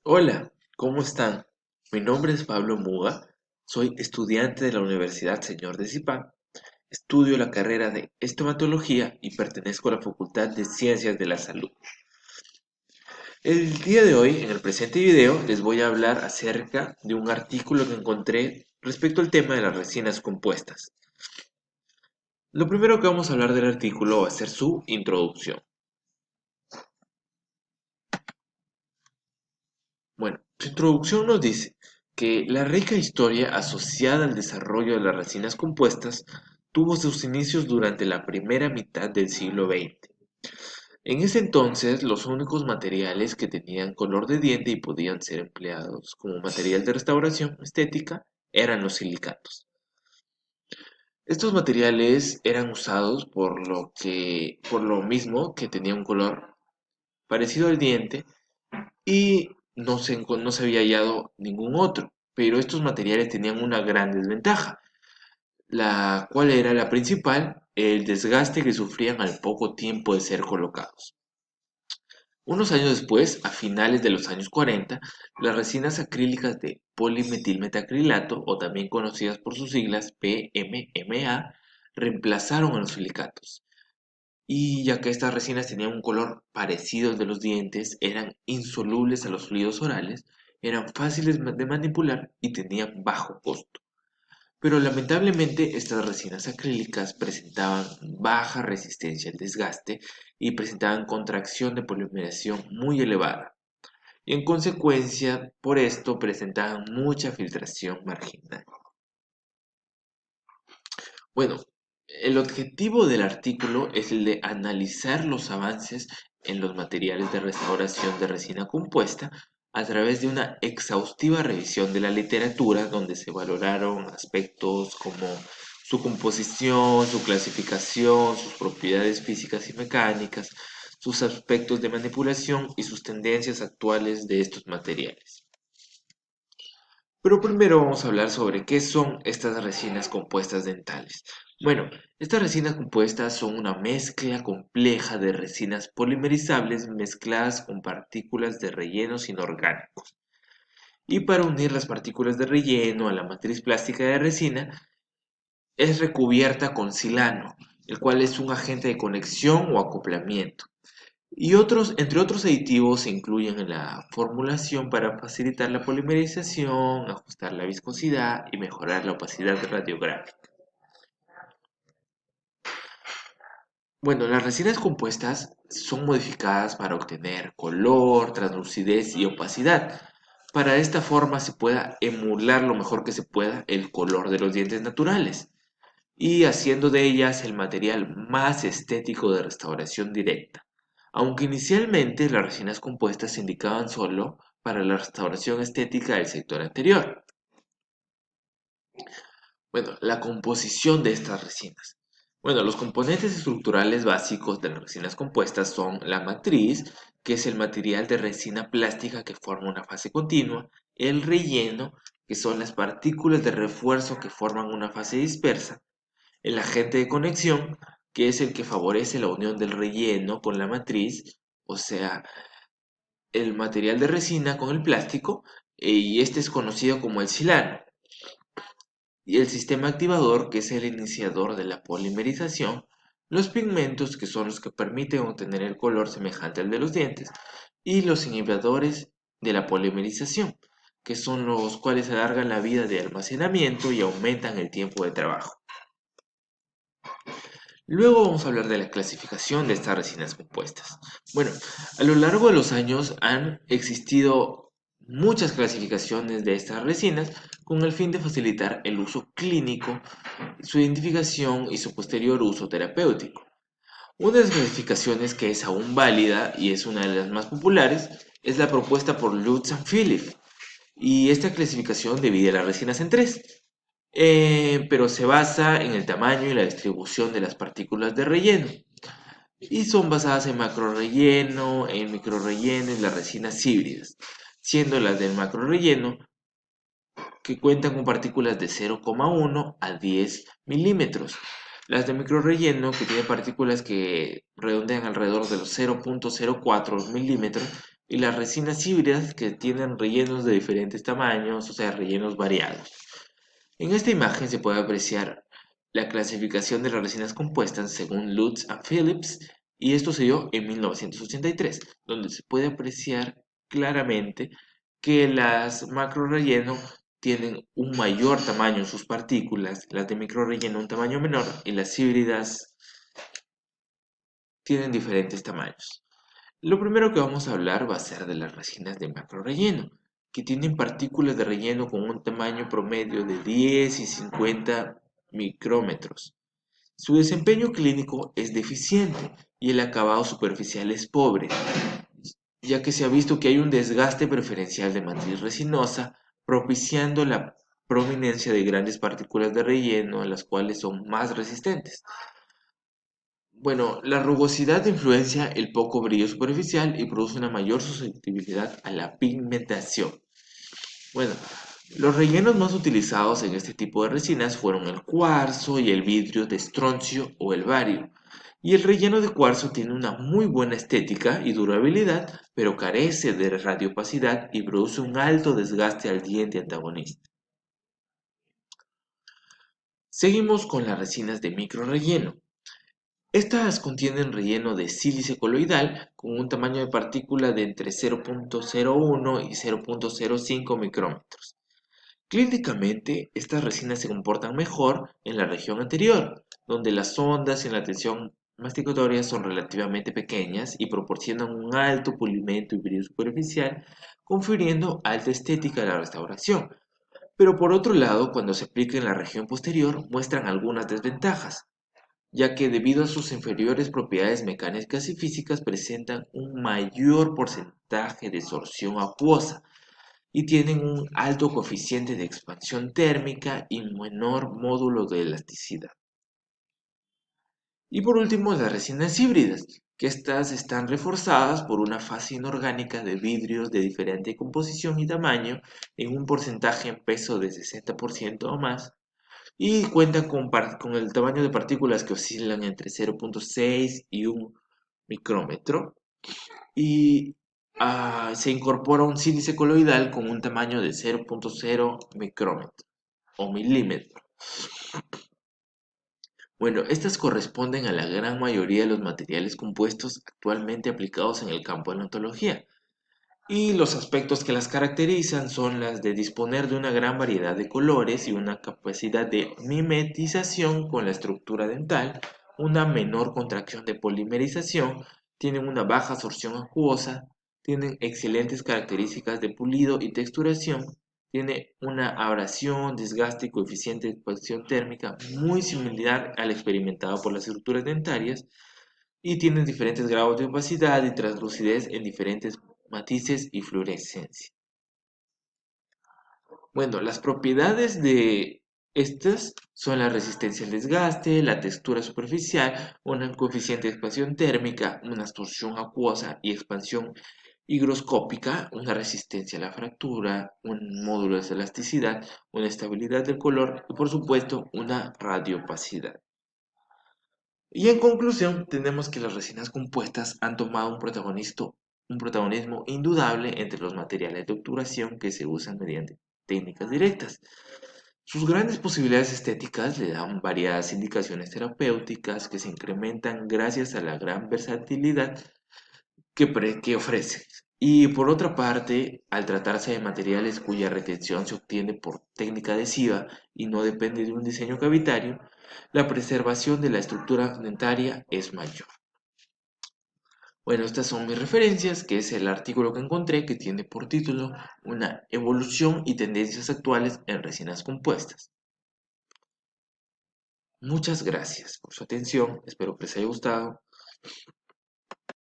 Hola, ¿cómo están? Mi nombre es Pablo Muga, soy estudiante de la Universidad Señor de Zipac, estudio la carrera de estomatología y pertenezco a la Facultad de Ciencias de la Salud. El día de hoy, en el presente video, les voy a hablar acerca de un artículo que encontré respecto al tema de las resinas compuestas. Lo primero que vamos a hablar del artículo va a ser su introducción. Bueno, su introducción nos dice que la rica historia asociada al desarrollo de las resinas compuestas tuvo sus inicios durante la primera mitad del siglo XX. En ese entonces, los únicos materiales que tenían color de diente y podían ser empleados como material de restauración estética eran los silicatos. Estos materiales eran usados por lo mismo que tenía un color parecido al diente y no se había hallado ningún otro, pero estos materiales tenían una gran desventaja, la cual era la principal, el desgaste que sufrían al poco tiempo de ser colocados. Unos años después, a finales de los años 40, las resinas acrílicas de polimetilmetacrilato, o también conocidas por sus siglas PMMA, reemplazaron a los silicatos. Y ya que estas resinas tenían un color parecido al de los dientes, eran insolubles a los fluidos orales, eran fáciles de manipular y tenían bajo costo. Pero lamentablemente estas resinas acrílicas presentaban baja resistencia al desgaste y presentaban contracción de polimerización muy elevada. Y en consecuencia, por esto presentaban mucha filtración marginal. Bueno, el objetivo del artículo es el de analizar los avances en los materiales de restauración de resina compuesta a través de una exhaustiva revisión de la literatura donde se valoraron aspectos como su composición, su clasificación, sus propiedades físicas y mecánicas, sus aspectos de manipulación y sus tendencias actuales de estos materiales. Pero primero vamos a hablar sobre qué son estas resinas compuestas dentales. Bueno, estas resinas compuestas son una mezcla compleja de resinas polimerizables mezcladas con partículas de rellenos inorgánicos. Y para unir las partículas de relleno a la matriz plástica de resina, es recubierta con silano, el cual es un agente de conexión o acoplamiento. Entre otros aditivos se incluyen en la formulación para facilitar la polimerización, ajustar la viscosidad y mejorar la opacidad radiográfica. Bueno, las resinas compuestas son modificadas para obtener color, translucidez y opacidad. Para esta forma se pueda emular lo mejor que se pueda el color de los dientes naturales y haciendo de ellas el material más estético de restauración directa. Aunque inicialmente las resinas compuestas se indicaban solo para la restauración estética del sector anterior. Bueno, la composición de estas resinas. Bueno, los componentes estructurales básicos de las resinas compuestas son la matriz, que es el material de resina plástica que forma una fase continua, el relleno, que son las partículas de refuerzo que forman una fase dispersa, el agente de conexión, que es el que favorece la unión del relleno con la matriz, o sea, el material de resina con el plástico, y este es conocido como el silano. Y el sistema activador, que es el iniciador de la polimerización, los pigmentos, que son los que permiten obtener el color semejante al de los dientes, y los inhibidores de la polimerización, que son los cuales alargan la vida de almacenamiento y aumentan el tiempo de trabajo. Luego vamos a hablar de la clasificación de estas resinas compuestas. Bueno, a lo largo de los años han existido muchas clasificaciones de estas resinas con el fin de facilitar el uso clínico, su identificación y su posterior uso terapéutico. Una de las clasificaciones que es aún válida y es una de las más populares es la propuesta por Lutz and Philipp, y esta clasificación divide las resinas en tres, pero se basa en el tamaño y la distribución de las partículas de relleno. Y son basadas en macrorrelleno, en microrrelleno y las resinas híbridas, siendo las del macrorrelleno que cuentan con partículas de 0,1 a 10 milímetros. Las de microrrelleno, que tienen partículas que redondean alrededor de los 0,04 milímetros, y las resinas híbridas que tienen rellenos de diferentes tamaños, o sea, rellenos variados. En esta imagen se puede apreciar la clasificación de las resinas compuestas según Lutz and Phillips, y esto se dio en 1983, donde se puede apreciar claramente que las macro relleno tienen un mayor tamaño en sus partículas, las de micro relleno un tamaño menor y las híbridas tienen diferentes tamaños. Lo primero que vamos a hablar va a ser de las resinas de macro relleno, que tienen partículas de relleno con un tamaño promedio de 10 y 50 micrómetros. Su desempeño clínico es deficiente y el acabado superficial es pobre, ya que se ha visto que hay un desgaste preferencial de matriz resinosa, propiciando la prominencia de grandes partículas de relleno, a las cuales son más resistentes. Bueno, la rugosidad influencia el poco brillo superficial y produce una mayor susceptibilidad a la pigmentación. Bueno, los rellenos más utilizados en este tipo de resinas fueron el cuarzo y el vidrio de estroncio o el bario. Y el relleno de cuarzo tiene una muy buena estética y durabilidad, pero carece de radiopacidad y produce un alto desgaste al diente antagonista. Seguimos con las resinas de micro relleno. Estas contienen relleno de sílice coloidal con un tamaño de partícula de entre 0.01 y 0.05 micrómetros. Clínicamente, estas resinas se comportan mejor en la región anterior, donde las ondas en la tensión masticatoria son relativamente pequeñas y proporcionan un alto pulimento y brillo superficial, confiriendo alta estética a la restauración. Pero por otro lado, cuando se aplica en la región posterior, muestran algunas desventajas, ya que debido a sus inferiores propiedades mecánicas y físicas presentan un mayor porcentaje de sorción acuosa y tienen un alto coeficiente de expansión térmica y menor módulo de elasticidad. Y por último, las resinas híbridas, que estas están reforzadas por una fase inorgánica de vidrios de diferente composición y tamaño en un porcentaje en peso de 60% o más, y cuentan con el tamaño de partículas que oscilan entre 0.6 y 1 micrómetro, y se incorpora un sílice coloidal con un tamaño de 0.0 micrómetro o milímetro. Bueno, estas corresponden a la gran mayoría de los materiales compuestos actualmente aplicados en el campo de la odontología. Y los aspectos que las caracterizan son las de disponer de una gran variedad de colores y una capacidad de mimetización con la estructura dental, una menor contracción de polimerización, tienen una baja absorción acuosa, tienen excelentes características de pulido y texturación, tiene una abrasión, desgaste y coeficiente de expansión térmica muy similar al experimentado por las estructuras dentarias, y tienen diferentes grados de opacidad y translucidez en diferentes matices y fluorescencia. Bueno, las propiedades de estas son la resistencia al desgaste, la textura superficial, un coeficiente de expansión térmica, una absorción acuosa y expansión higroscópica, una resistencia a la fractura, un módulo de elasticidad, una estabilidad del color y por supuesto una radiopacidad. Y en conclusión, tenemos que las resinas compuestas han tomado un protagonismo indudable entre los materiales de obturación que se usan mediante técnicas directas. Sus grandes posibilidades estéticas le dan variadas indicaciones terapéuticas que se incrementan gracias a la gran versatilidad que ofrecen. Y por otra parte, al tratarse de materiales cuya retención se obtiene por técnica adhesiva y no depende de un diseño cavitario, la preservación de la estructura dentaria es mayor. Bueno, estas son mis referencias, que es el artículo que encontré que tiene por título Una evolución y tendencias actuales en resinas compuestas. Muchas gracias por su atención, espero que les haya gustado.